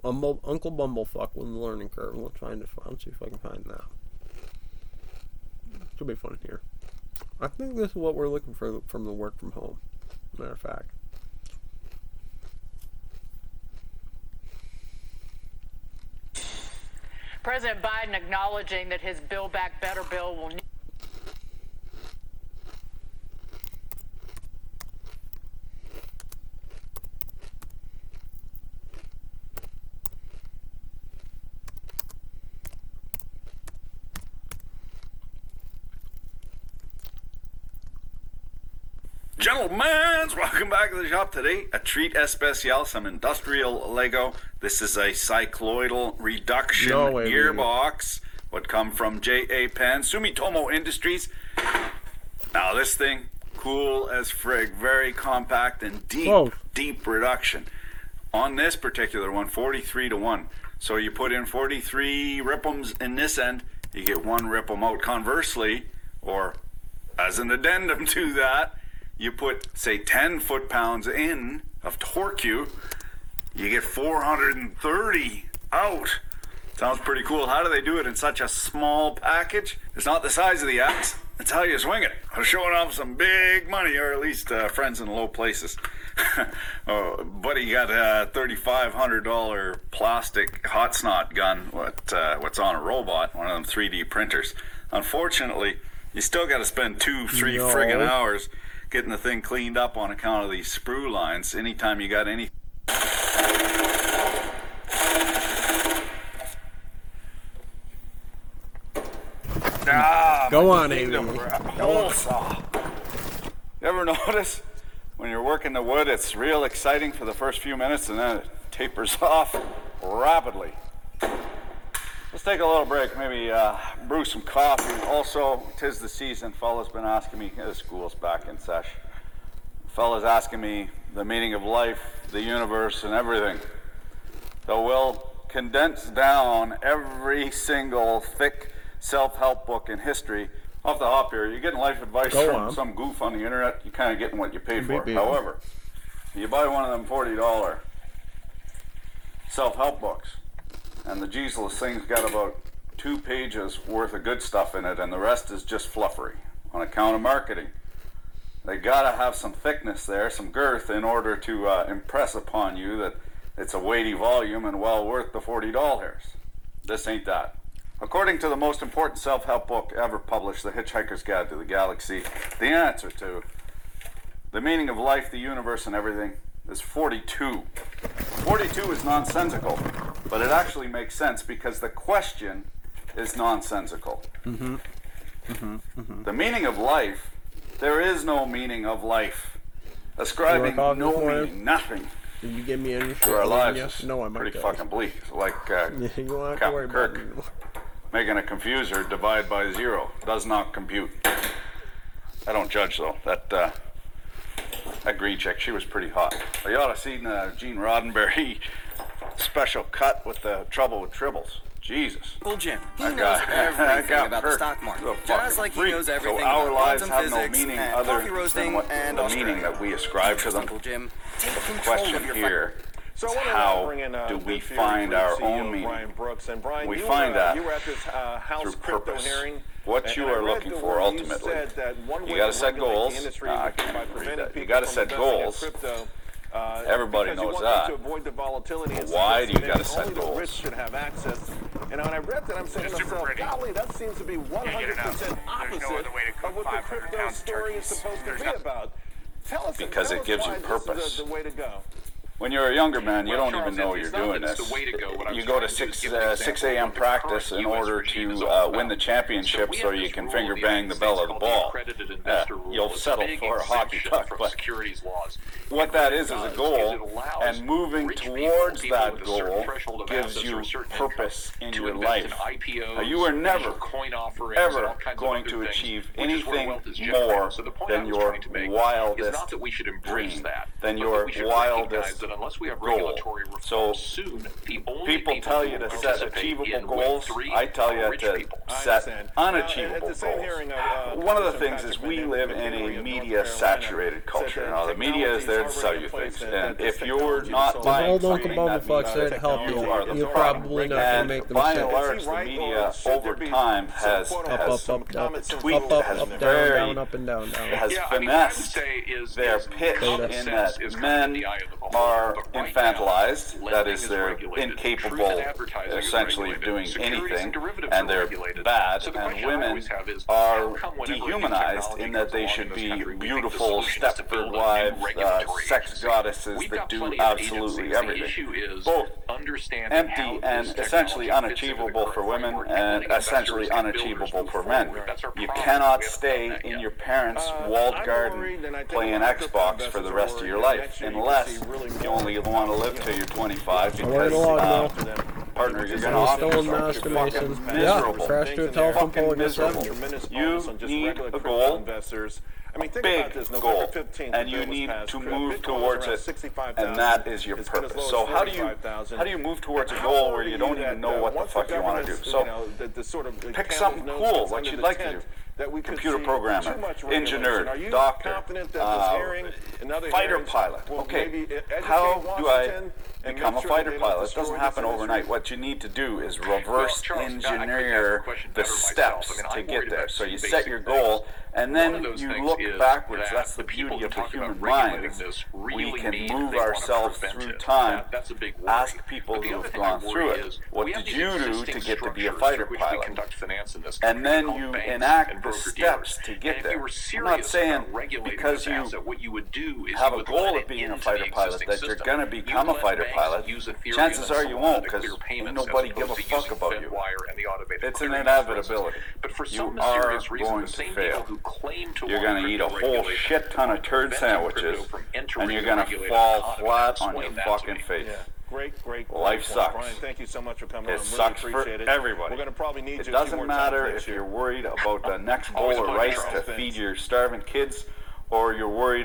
Uncle Bumblefuck with the learning curve. Let's see if I can find that. Should be fun here. I think this is what we're looking for from the work from home. Matter of fact. President Biden acknowledging that his Build Back Better bill will Gentlemen, welcome back to the shop today. A treat especial, some industrial Lego. This is a cycloidal reduction gearbox. Would come from J.A. Penn, Sumitomo Industries. Now this thing, cool as frig, very compact and deep reduction. On this particular one, 43-1. So you put in 43 ripums in this end, you get one ripum out. Conversely, or as an addendum to that, you put, say, 10 foot-pounds in of torque, you get 430 out. Sounds pretty cool. How do they do it in such a small package? It's not the size of the axe. It's how you swing it. I'm showing off some big money, or at least friends in low places. Buddy got a $3,500 plastic hot snot gun, what's on a robot, one of them 3D printers. Unfortunately, you still got to spend 2-3 friggin' hours getting the thing cleaned up on account of these sprue lines. Anytime you got any... Go on, Amy. You ever notice when you're working the wood, it's real exciting for the first few minutes and then it tapers off rapidly? Let's take a little break, maybe brew some coffee. Also, 'tis the season. Fella's been asking me, the school's back in sesh. Fella's asking me the meaning of life, the universe, and everything. So we'll condense down every single thick self-help book in history. Off the hop here, you're getting life advice from some goof on the internet, you're kind of getting what you pay for. However, you buy one of them $40 self-help books, and the Jesus thing's got about 2 pages worth of good stuff in it, and the rest is just fluffery on account of marketing. They gotta have some thickness there, some girth, in order to impress upon you that it's a weighty volume and well worth the $40. This ain't that. According to the most important self-help book ever published, The Hitchhiker's Guide to the Galaxy, the answer to the meaning of life, the universe, and everything is 42. 42 is nonsensical, but it actually makes sense because the question is nonsensical. The meaning of life, there is no meaning of life. Ascribing no meaning, nothing. Did you give me any to our lives? Yes. No, I might pretty fucking bleak. Like you won't have to worry Kirk about it. making a confuser divide by 0 does not compute. I don't judge though. That green chick, she was pretty hot. You ought to seen Gene Roddenberry special cut with the Trouble with Tribbles. Jesus. Well, Jim, he that knows guy, everything about the stock market. Just like he knows everything so our about lives quantum have no physics meaning and other coffee roasting than what and the Australia. meaning that we ascribe to them. Uncle Jim, take The control question of your here So is I how want to bring in do we Good Theory find Group our CEO own meaning? Brian Brooks. And Brian, We you find that you were at this House through crypto purpose. hearing. What you and I are read looking the for word you ultimately. said that one You way got to to set regulate goals. the industry I would be can't by read preventing that. You people got to from set investing in goals. crypto, Everybody because you knows want that. them to avoid the volatility and But why do you got to set only goals? the rich should have access. And when I read that, I'm saying to myself, golly, that seems to be 100% opposite of what the crypto story is supposed to be about. Tell us, Because tell it us gives why you this purpose. is the way to go. When you're a younger man, you don't Charles, even know it's you're not doing that it's this. the way to go. What I was You go to trying to do is 6 give an example 6 of a.m. what the practice current in US order regime is to all win the about. championship so you can finger bang the bell of the ball. You'll settle for a hockey puck, but securities laws. what that is a goal, and moving towards that goal gives you purpose in your life. Now, you are never, ever going to achieve anything more than your wildest dream, than your wildest that unless we have goal. regulatory reform So soon, the only people tell you to set achievable goals. I tell you to set unachievable goals. One of the things is we live in a media-saturated culture. Now, the media is there to sell you things, and if you're not buying Old Uncle something, that Bumblefuck means said help you. are the You're problem. probably not going to make the by and mistake. large, the media over time has Up, up, down, up and down, down. has Yeah, finessed is their pitch common in sense that is kind of men the eye of the beholder, are but right infantilized, now, that lending is, is they're regulated, truth incapable and advertising is essentially of regulated, doing securities anything, and derivatives and are they're regulated. bad, So the and question I women always have is, are how come whenever new dehumanized technology in that comes they along should in this be country, we think the beautiful solution is to Stepford build a new wives, regulatory sex agency. goddesses We've that got do plenty of absolutely agencies. The everything. issue is Both understanding empty how and this essentially technology fits into the unachievable for current women framework, and letting essentially investors and builders unachievable move for men. forward. That's our You problem. cannot We haven't stay done that in yet. your parents' walled garden playing Xbox for the rest of your life, unless you only want to live till you're 25 because partner, you're going to offer Stolen yourself. You're masturbation. fucking Yeah, miserable. crashed to a telephone pole Fucking and got miserable. seven. You need a goal, big goal, and you need to move towards it, and that is your purpose. So how do you move towards a goal where you don't even know what the fuck you want to do? So pick something cool, what you'd like to do. Computer programmer, engineer, doctor, fighter pilot. Okay, how do I become a fighter pilot? It doesn't happen overnight. What you need to do is reverse engineer the steps to get there. So you set your goal, and then you look backwards. That's the beauty of the human mind. We can move ourselves through time. Ask people who have gone through it, what did you do to get to be a fighter pilot? And then you enact the steps to get there. I'm not saying because you have a goal of being a fighter pilot that you're going to become a fighter pilot. Chances are you won't, because nobody give a fuck about you. It's an inevitability. You are going to fail. You're going to eat a whole shit ton of turd sandwiches, and you're going to fall flat on your fucking face. Great. Life sucks. Brian, thank you so much for coming on. It sucks for everybody. We're going to probably need it you a few doesn't more matter times if you're worried about the next bowl of rice to feed your starving kids, or you're worried